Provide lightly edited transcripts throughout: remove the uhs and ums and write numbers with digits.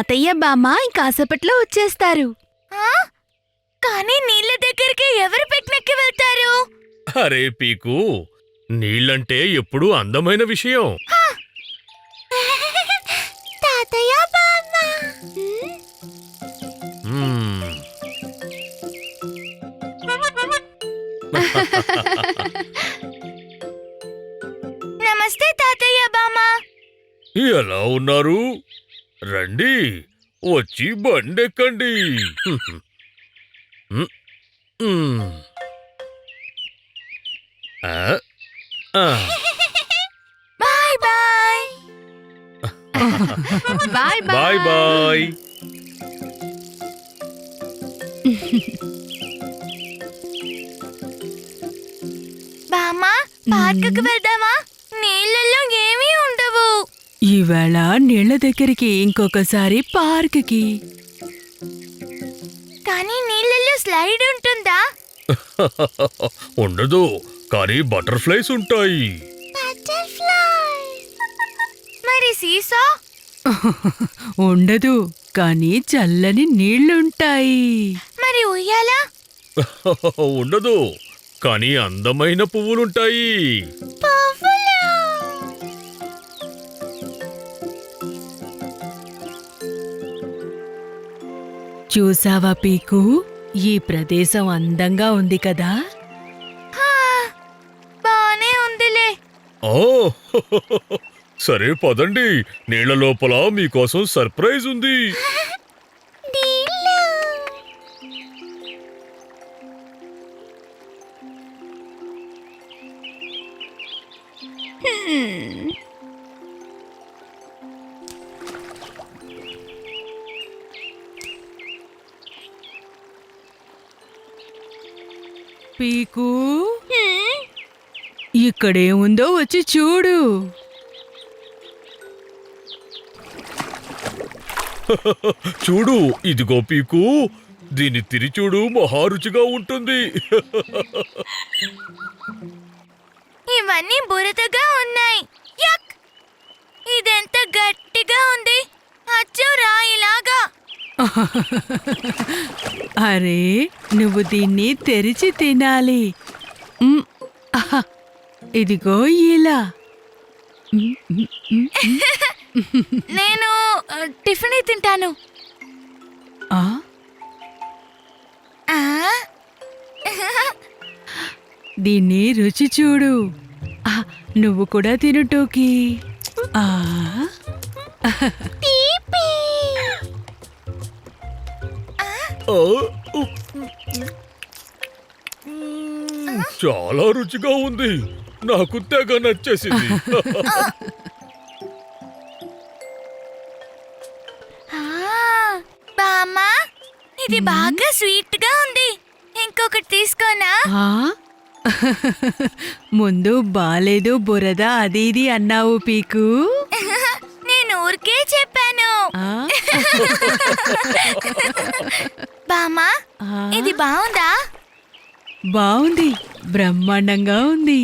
తాతయ్య బామ్మ ఇంకాసేపట్లో వచ్చేస్తారు. కానీ నీళ్ళ దగ్గరికి ఎవరు పిక్నిక్కి వెళ్తారు? అరే పీకు, నీళ్ళంటే ఎప్పుడూ అందమైన విషయం. తాతయ్య బామ్మ. మ్మ్. నమస్తే తాతయ్య బామ్మ. ఎలా ఉన్నారు? రండి, వచ్చి బండెక్కండి. Bye bye. Bye bye bye. బామ్మ, పార్కుకు వెళ్దామా? నీళ్ళల్లో ఏమీ ఉండవు. ఈవేళ నీళ్ల దగ్గరికి ఇంకొకసారి పార్కుకి. కానీ నీళ్ళల్లో స్లైడ్ ఉంటుందా? ఉండదు, కానీ బటర్ఫ్లైస్ ఉంటాయి. మరి సీసా? ఉండదు, కానీ చల్లని నీళ్లుంటాయి. మరి ఉయ్యాలా? ఉండదు, కానీ అందమైన పువ్వులుంటాయి. చూసావా పీకు, ఈ ప్రదేశం అందంగా ఉంది కదా. బానే ఉందిలే. ఓ సరే పదండి, నీళ్ల లోపల మీకోసం సర్ప్రైజ్ ఉంది. పీకు, ఇక్కడేముందో వచ్చి చూడు. చూడు, ఇదిగో పీకు, దీన్ని తిరిచూడు, మహారుచిగా ఉంటుంది. ఇవన్నీ బురదగా ఉన్నాయి. యక్! ఇదెంత గట్టిగా ఉంది, అచ్చు రాయిలాగా. అరే, నువ్వు దీన్ని తెరిచి తినాలి. ఆహా, ఇదిగో ఇలా. నేను టిఫిన్ తింటాను. ఆ? ఆ? దీన్ని రుచి చూడు. నువ్వు కూడా తిను టోకీ. ఆ చాలా రుచిగా ఉంది, నాకు తెగ నచ్చేసింది. బామ్మా, ఇది బాగా స్వీట్ గా ఉంది. ఇంకొకటి తీసుకోనా? ముందు బాలేదు బురద అది ఇది అన్నావు పీకు. నేను ఊరికే చెప్పాను. బామ్మా, ఇది బాగుందా? బాగుంది, బ్రహ్మాండంగా ఉంది.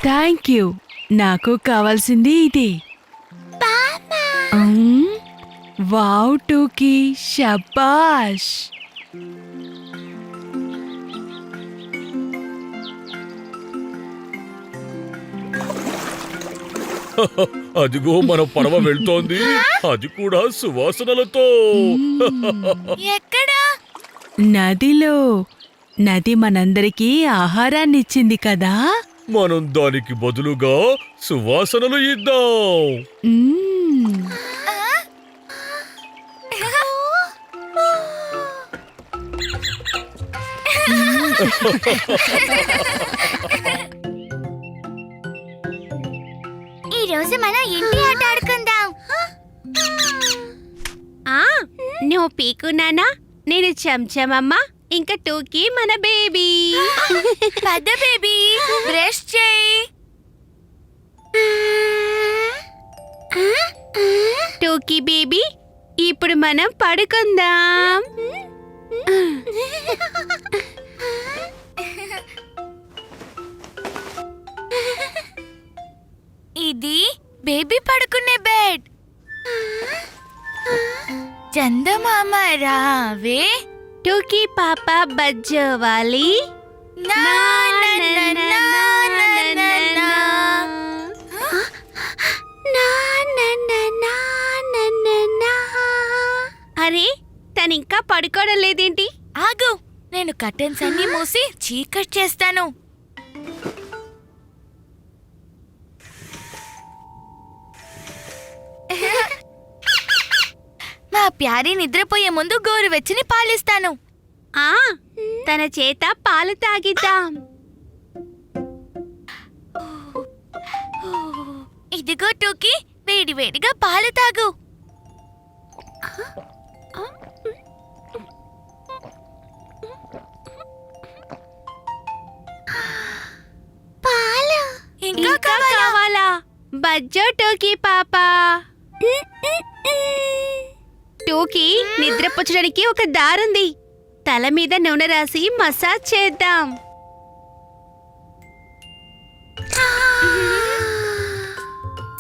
థ్యాంక్ యూ, నాకు కావాల్సింది ఇది. వావ్ టూకీ, శబాష్. అదిగో మన పడవ వెళ్తోంది, అది కూడా సువాసనలతో. ఎక్కడా? నదిలో. నది మనందరికీ ఆహారాన్నిచ్చింది కదా. మనం దానికి బదులుగా సువాసనలు ఇద్దాం. ఈ రోజు మనం ఇంటి ఆట ఆడుకుందాం. నువ్వు పీకు నానా, నేను చెంచమమ్మ, ఇంకా టూకీ మన బేబీ. పెద్ద బేబీ, బ్రష్ చేయి. టూకీ బేబీ, ఇప్పుడు మనం పడుకుందాం. ఇది బేబీ రావే టూకీ పాప బజ్జోవాలి నా నా నా నా నా నా నా. నా నా నా నా నా నా నా. అరే తనింకా పడుకోవడం లేదేంటి? ఆగు, నేను కర్టెన్స్ అన్ని మూసి చీకట్ చేస్తాను. మా ప్యారీ నిద్రపోయే ముందు గోరువెచ్చని పాలిస్తాను. ఆ తన చేత పాలు తాగిద్దాం. ఇదిగో టూకీ, వేడి వేడిగా పాలు తాగు. పాలు ఇంకా ఇంకా కావాలా? బజ్జో టోకీ పాప. టోకీ నిద్రపుచ్చడానికి ఒక దారుంది. తల మీద నూనె రాసి మసాజ్ చేద్దాం.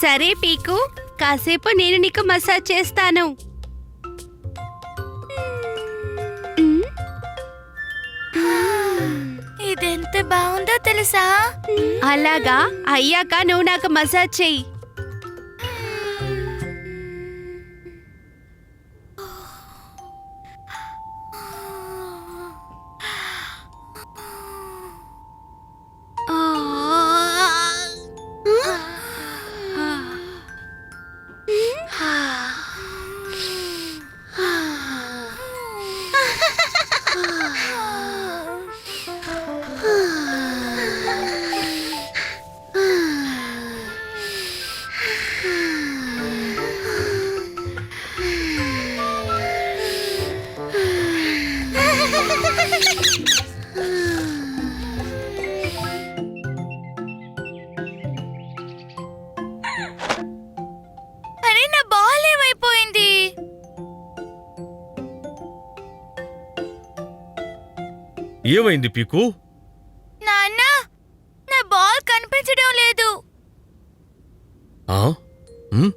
సరే పీకు, కాసేపు నేను నీకు మసాజ్ చేస్తాను. ఇదెంత బాగుందో తెలుసా? అలాగా, అయ్యాక నువ్వు నాకు మసాజ్ చెయ్యి. అరే, నా బాల్ ఏమైపోయింది? ఏమైంది పీకు? నాన్న, నా బాల్ కనిపించడం లేదు. ఆ? ఉమ్?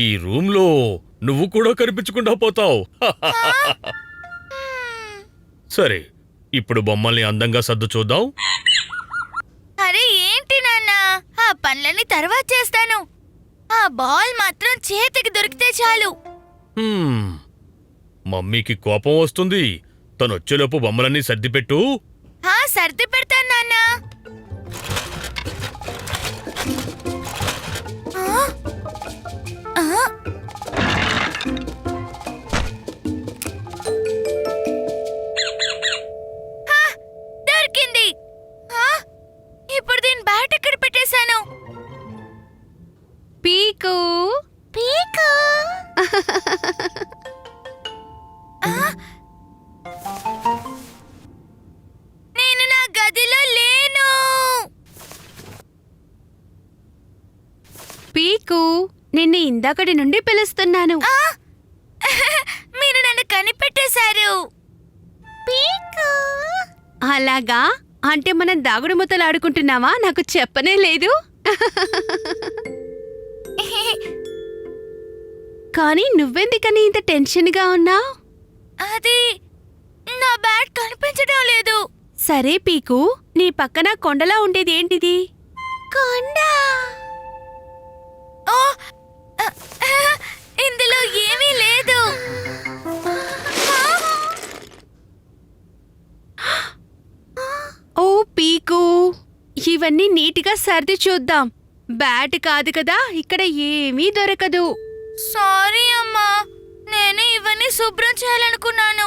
ఈ రూమ్లో నువ్వు కూడా కనిపించకుండా పోతావు. సరే, ఇప్పుడు బొమ్మల్ని అందంగా సర్దు చూద్దాం. అరే ఏంటి నాన్న, ఆ పనులన్నీ తర్వాత చేస్తాను. ఆ బాల్ మాత్రం చేతికి దొరికితే చాలు. హ్మ్. మమ్మీకి కోపం వస్తుంది. తనొచ్చేలోపు బొమ్మలన్నీ సర్దిపెట్టు. సర్ది పెడతాను నాన్న. ఆ? ఆ? దొరికింది. ఇప్పుడు దీని బ్యాట్ ఎక్కడ పెట్టేశాను? పీకు పీకు. నేను నా గదిలో లేను. పీకు, నిన్ను ఇందాకటి నుండి పిలుస్తున్నాను. మీరు నన్ను కనిపెట్టేశారు. పీకు. అలాగా, అంటే మనం దాగుడు ముద్దలు ఆడుకుంటున్నావా? నాకు చెప్పనే లేదు. కానీ నువ్వెందుకని ఇంత టెన్షన్గా ఉన్నావు? అది నా బ్యాట్ కనిపించడం లేదు. సరే పీకు, నీ పక్కన కొండలా ఉండేది ఏంటిది? కొండ. ఓ, ఇందులో ఏమీ లేదు. ఓ పీకు, ఇవన్నీ నీటిగా సర్ది చూద్దాం. బ్యాట్ కాదు కదా, ఇక్కడ ఏమీ దొరకదు. సారీ అమ్మా, నేను ఇవన్నీ శుభ్రం చేయాలనుకున్నాను.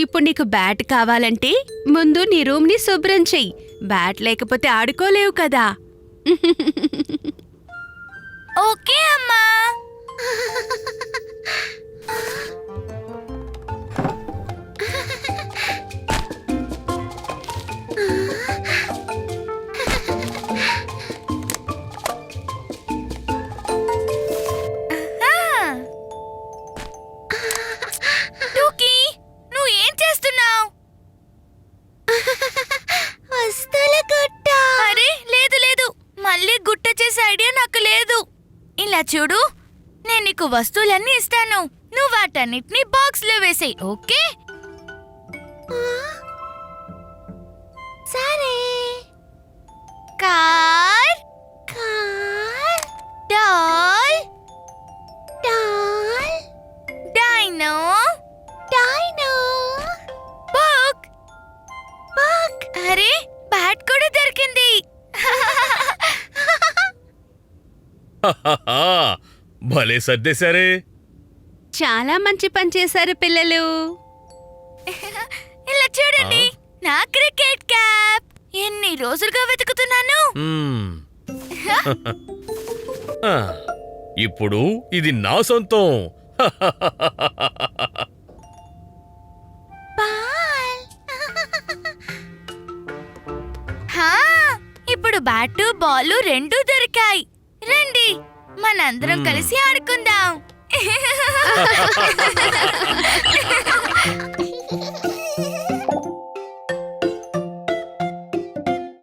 ఇప్పుడు నీకు బ్యాట్ కావాలంటే ముందు నీ రూమ్ని శుభ్రం చెయ్యి. బ్యాట్ లేకపోతే ఆడుకోలేవు కదా. ఓకే అమ్మా. టూకీ, నువ్వు ఏం చేస్తున్నావు? వస్తువుల గుట్ట. అరే లేదు లేదు, మళ్ళీ గుట్ట చేసే ఐడియా నాకు లేదు. ఇలా చూడు, నేను నీకు వస్తువులన్నీ ఇస్తాను. నువ్వు వాటన్నిటిని బాక్స్ లో వేసేయ్, ఓకే? సరే. Car, car, doll, doll, dino, dino, book. Book. అరే, బ్యాట్ కూడా దొరికింది. హహహా, భలే సర్దేశారే. చాలా మంచి పని చేశారు పిల్లలు. ఇలా చూడండి, నా క్రికెట్ క్యాప్. ఎన్ని రోజులుగా వెతుకుతున్నాను. మ్మ్. ఆ, ఇప్పుడు ఇది నా సొంతం. బాల్. హా, ఇప్పుడు బ్యాటు బాలు రెండూ దొరికాయి. రండి, మనందరం కలిసి ఆడుకుందాం.